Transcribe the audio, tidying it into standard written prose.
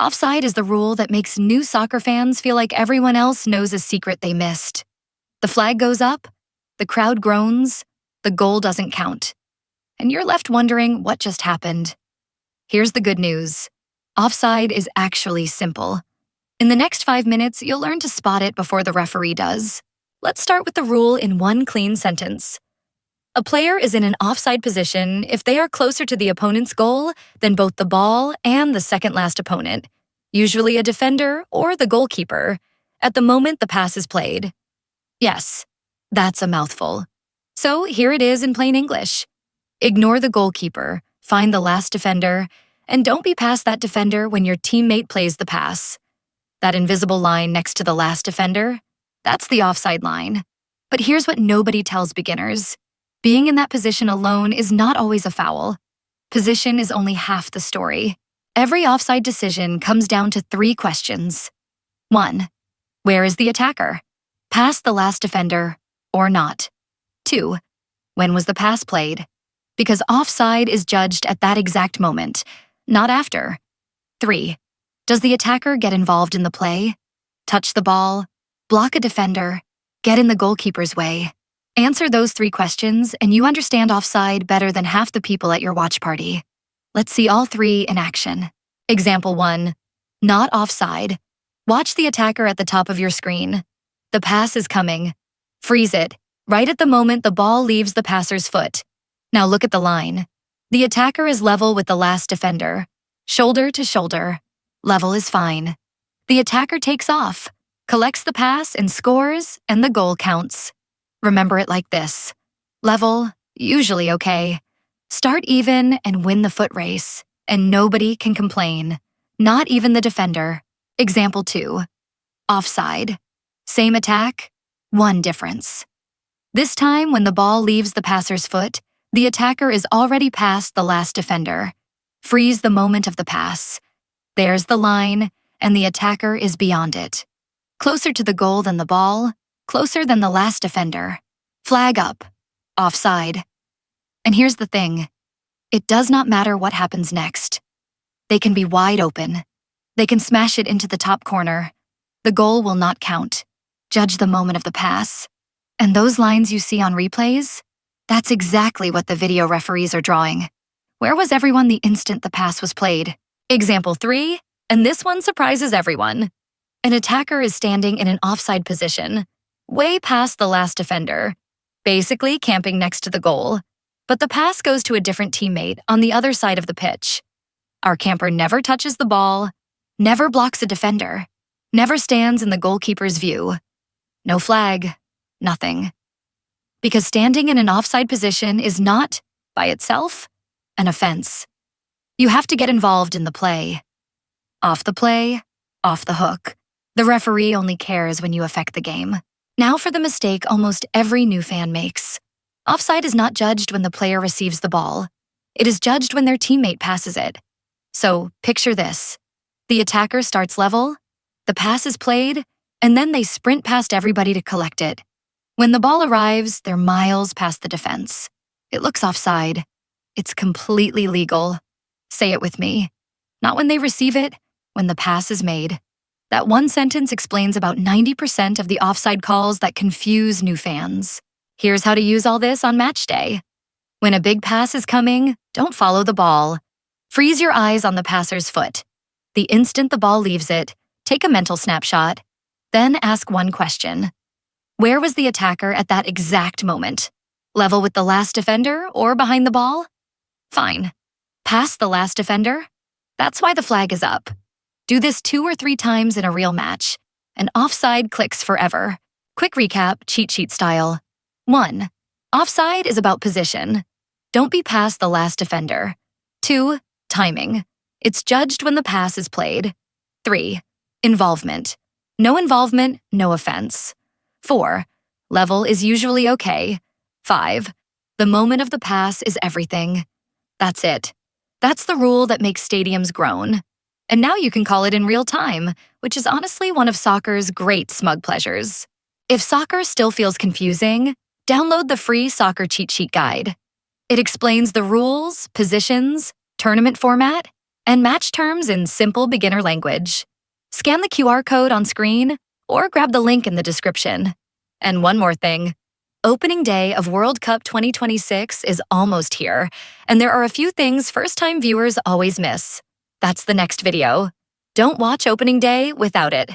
Offside is the rule that makes new soccer fans feel like everyone else knows a secret they missed. The flag goes up, the crowd groans, the goal doesn't count, and you're left wondering what just happened. Here's the good news. Offside is actually simple. In the next 5 minutes, you'll learn to spot it before the referee does. Let's start with the rule in one clean sentence. A player is in an offside position if they are closer to the opponent's goal than both the ball and the second-last opponent, usually a defender or the goalkeeper, at the moment the pass is played. Yes, that's a mouthful. So here it is in plain English. Ignore the goalkeeper, find the last defender, and don't be past that defender when your teammate plays the pass. That invisible line next to the last defender, that's the offside line. But here's what nobody tells beginners. Being in that position alone is not always a foul. Position is only half the story. Every offside decision comes down to 3 questions. 1. Where is the attacker? Past the last defender or not? 2. When was the pass played? Because offside is judged at that exact moment, not after. 3. Does the attacker get involved in the play? Touch the ball? Block a defender? Get in the goalkeeper's way? Answer those 3 questions and you understand offside better than half the people at your watch party. Let's see all 3 in action. Example 1. Not offside. Watch the attacker at the top of your screen. The pass is coming. Freeze it, right at the moment the ball leaves the passer's foot. Now look at the line. The attacker is level with the last defender. Shoulder to shoulder. Level is fine. The attacker takes off, collects the pass and scores, and the goal counts. Remember it like this. Level, usually okay. Start even and win the foot race, and nobody can complain. Not even the defender. Example 2. Offside. Same attack, 1 difference. This time, when the ball leaves the passer's foot, the attacker is already past the last defender. Freeze the moment of the pass. There's the line, and the attacker is beyond it. Closer to the goal than the ball, closer than the last defender. Flag up. Offside. And here's the thing. It does not matter what happens next. They can be wide open. They can smash it into the top corner. The goal will not count. Judge the moment of the pass. And those lines you see on replays? That's exactly what the video referees are drawing. Where was everyone the instant the pass was played? Example 3, and this one surprises everyone. An attacker is standing in an offside position, way past the last defender, basically camping next to the goal. But the pass goes to a different teammate on the other side of the pitch. Our camper never touches the ball, never blocks a defender, never stands in the goalkeeper's view. No flag, nothing. Because standing in an offside position is not, by itself, an offense. You have to get involved in the play. Off the play, off the hook. The referee only cares when you affect the game. Now for the mistake almost every new fan makes. Offside is not judged when the player receives the ball. It is judged when their teammate passes it. So, picture this. The attacker starts level, the pass is played, and then they sprint past everybody to collect it. When the ball arrives, they're miles past the defense. It looks offside. It's completely legal. Say it with me. Not when they receive it, when the pass is made. That one sentence explains about 90% of the offside calls that confuse new fans. Here's how to use all this on match day. When a big pass is coming, don't follow the ball. Freeze your eyes on the passer's foot. The instant the ball leaves it, take a mental snapshot. Then ask one question. Where was the attacker at that exact moment? Level with the last defender or behind the ball? Fine. Past the last defender? That's why the flag is up. Do this 2 or 3 times in a real match, and offside clicks forever. Quick recap, cheat sheet style. 1. Offside is about position. Don't be past the last defender. 2. Timing. It's judged when the pass is played. 3. Involvement. No involvement, no offense. 4. Level is usually okay. 5. The moment of the pass is everything. That's it. That's the rule that makes stadiums groan. And now you can call it in real time, which is honestly one of soccer's great smug pleasures. If soccer still feels confusing, download the free Soccer Cheat Sheet Guide. It explains the rules, positions, tournament format, And match terms in simple beginner language. Scan the QR code on screen or grab the link in the description. And one more thing. Opening day of World Cup 2026 is almost here, and there are a few things first-time viewers always miss. That's the next video. Don't watch opening day without it.